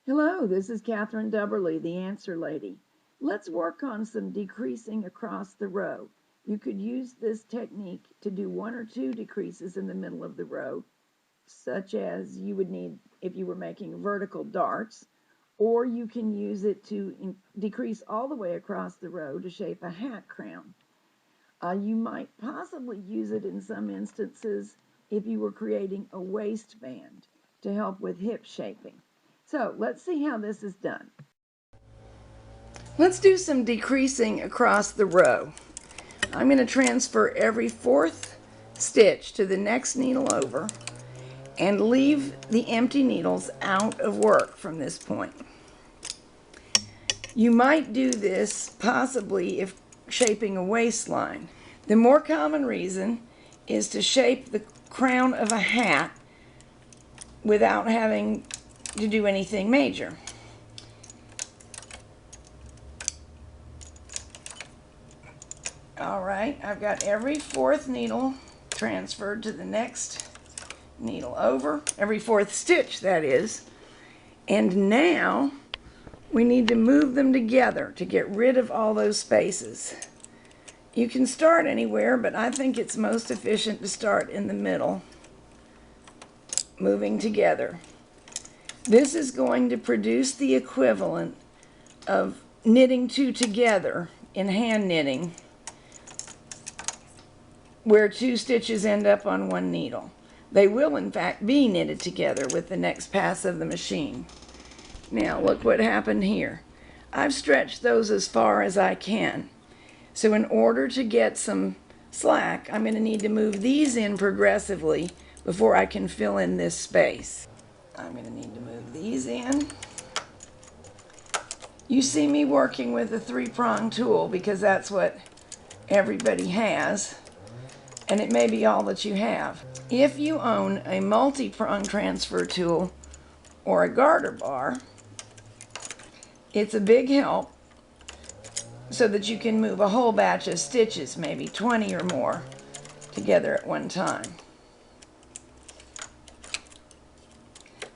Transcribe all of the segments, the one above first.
Hello, this is Catherine Dubberly, the Answer Lady. Let's work on some decreasing across the row. You could use this technique to do one or two decreases in the middle of the row, such as you would need if you were making vertical darts, or you can use it to decrease all the way across the row to shape a hat crown. You might possibly use it in some instances if you were creating a waistband to help with hip shaping. So let's see how this is done. Let's do some decreasing across the row. I'm going to transfer every fourth stitch to the next needle over and leave the empty needles out of work from this point. You might do this possibly if shaping a waistline. The more common reason is to shape the crown of a hat without having to do anything major. All right, I've got every fourth needle transferred to the next needle over, every fourth stitch that is, and now we need to move them together to get rid of all those spaces. You can start anywhere, but I think it's most efficient to start in the middle, moving together. This is going to produce the equivalent of knitting two together in hand knitting, where two stitches end up on one needle. They will in fact be knitted together with the next pass of the machine. Now look what happened here. I've stretched those as far as I can. So in order to get some slack, I'm going to need to move these in progressively before I can fill in this space. I'm going to need to move these in. You see me working with a three-prong tool because that's what everybody has, and it may be all that you have. If you own a multi-prong transfer tool or a garter bar, it's a big help so that you can move a whole batch of stitches, maybe 20 or more, together at one time.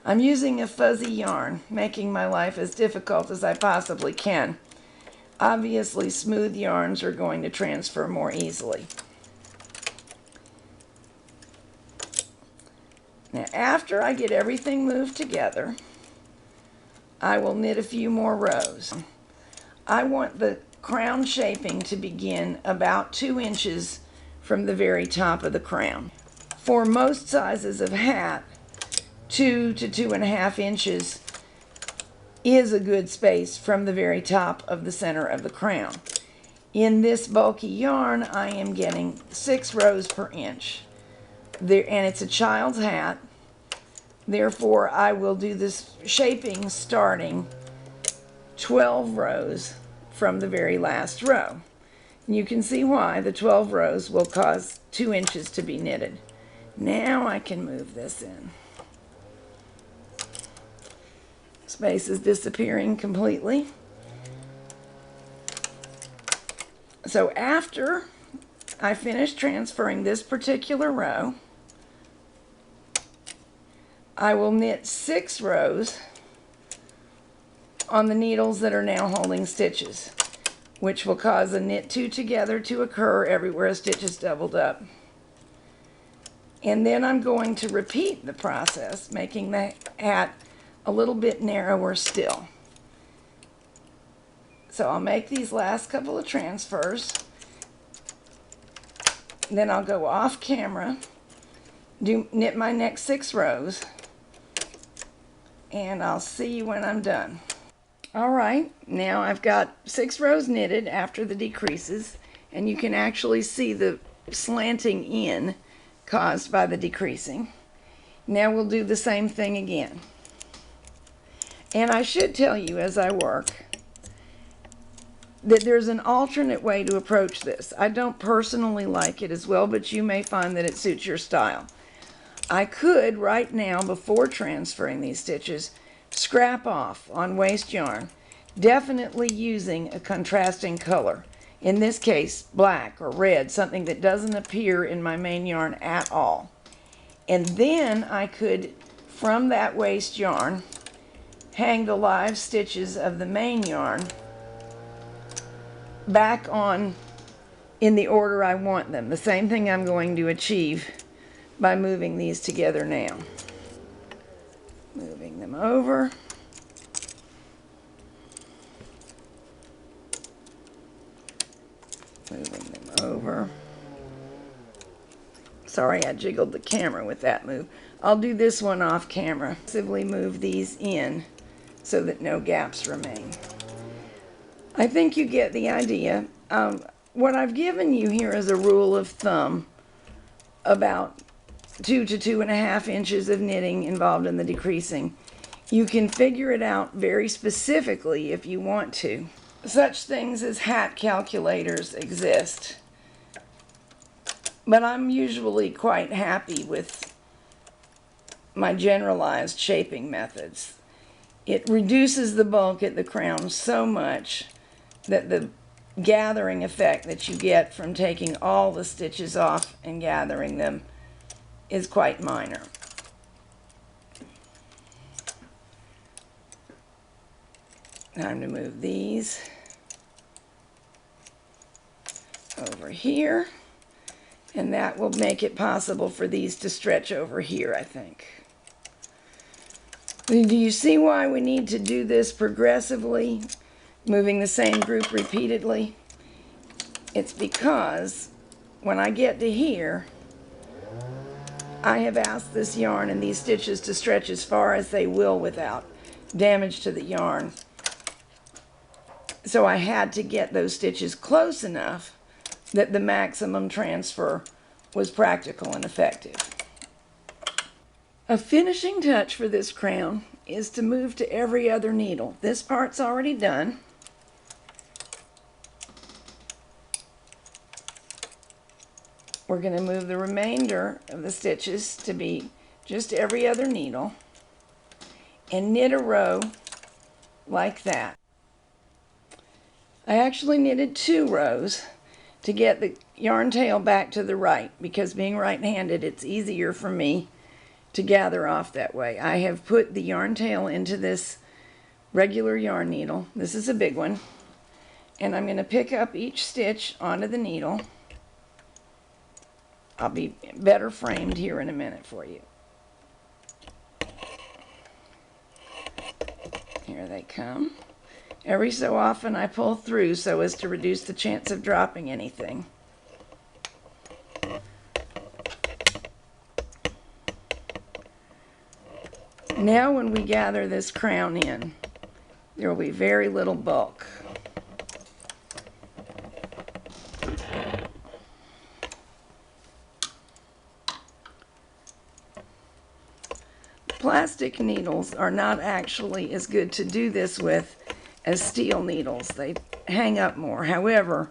I'm using a fuzzy yarn, making my life as difficult as I possibly can. Obviously, smooth yarns are going to transfer more easily. Now, after I get everything moved together, I will knit a few more rows. I want the crown shaping to begin about 2 inches from the very top of the crown. For most sizes of hat, 2 to 2.5 inches is a good space from the very top of the center of the crown. In this bulky yarn, I am getting 6 rows per inch. And it's a child's hat. Therefore, I will do this shaping starting 12 rows from the very last row. And you can see why the 12 rows will cause 2 inches to be knitted. Now I can move this in. Space is disappearing completely. So after I finish transferring this particular row, I will knit 6 rows on the needles that are now holding stitches, which will cause a knit 2 together to occur everywhere a stitch is doubled up. And then I'm going to repeat the process, making the hat a little bit narrower still. So I'll make these last couple of transfers, then I'll go off camera, knit my next 6 rows, and I'll see you when I'm done. Alright, now I've got 6 rows knitted after the decreases, and you can actually see the slanting in caused by the decreasing. Now we'll do the same thing again. And I should tell you as I work that there's an alternate way to approach this. I don't personally like it as well, but you may find that it suits your style. I could, right now, before transferring these stitches, scrap off on waste yarn, definitely using a contrasting color. In this case, black or red, something that doesn't appear in my main yarn at all. And then I could, from that waste yarn, hang the live stitches of the main yarn back on in the order I want them. The same thing I'm going to achieve by moving these together now. Moving them over. Moving them over. Sorry, I jiggled the camera with that move. I'll do this one off camera. Simply move these in so that no gaps remain. I think you get the idea. What I've given you here is a rule of thumb, about 2 to 2.5 inches of knitting involved in the decreasing. You can figure it out very specifically if you want to. Such things as hat calculators exist, but I'm usually quite happy with my generalized shaping methods. It reduces the bulk at the crown so much that the gathering effect that you get from taking all the stitches off and gathering them is quite minor. Time to move these over here, and that will make it possible for these to stretch over here, I think. Do you see why we need to do this progressively, moving the same group repeatedly? It's because when I get to here, I have asked this yarn and these stitches to stretch as far as they will without damage to the yarn. So I had to get those stitches close enough that the maximum transfer was practical and effective. A finishing touch for this crown is to move to every other needle. This part's already done. We're going to move the remainder of the stitches to be just every other needle and knit a row like that. I actually knitted 2 rows to get the yarn tail back to the right, because being right-handed, it's easier for me to gather off that way. I have put the yarn tail into this regular yarn needle. This is a big one. And I'm going to pick up each stitch onto the needle. I'll be better framed here in a minute for you. Here they come. Every so often I pull through so as to reduce the chance of dropping anything. Now when we gather this crown in, there will be very little bulk. Plastic needles are not actually as good to do this with as steel needles. They hang up more. However,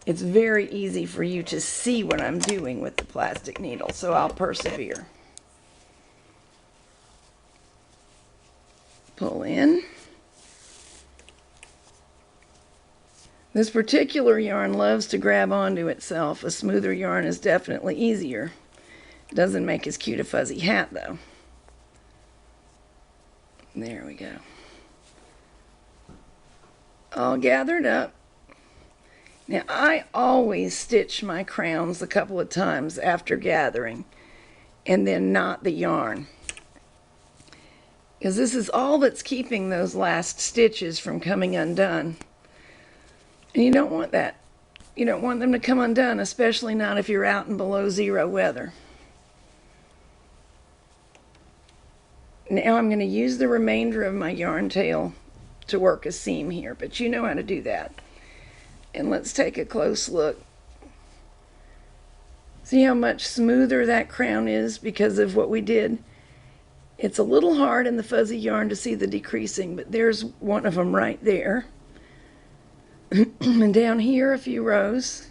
it's very easy for you to see what I'm doing with the plastic needle, so I'll persevere. Pull in. This particular yarn loves to grab onto itself. A smoother yarn is definitely easier. It doesn't make as cute a fuzzy hat though. There we go. All gathered up. Now I always stitch my crowns a couple of times after gathering and then knot the yarn, because this is all that's keeping those last stitches from coming undone. And you don't want that. You don't want them to come undone, especially not if you're out in below zero weather. Now I'm going to use the remainder of my yarn tail to work a seam here, but you know how to do that. And let's take a close look. See how much smoother that crown is because of what we did? It's a little hard in the fuzzy yarn to see the decreasing, but there's one of them right there. And down here a few rows,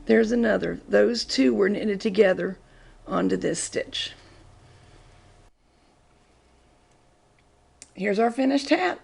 there's another. Those two were knitted together onto this stitch. Here's our finished hat.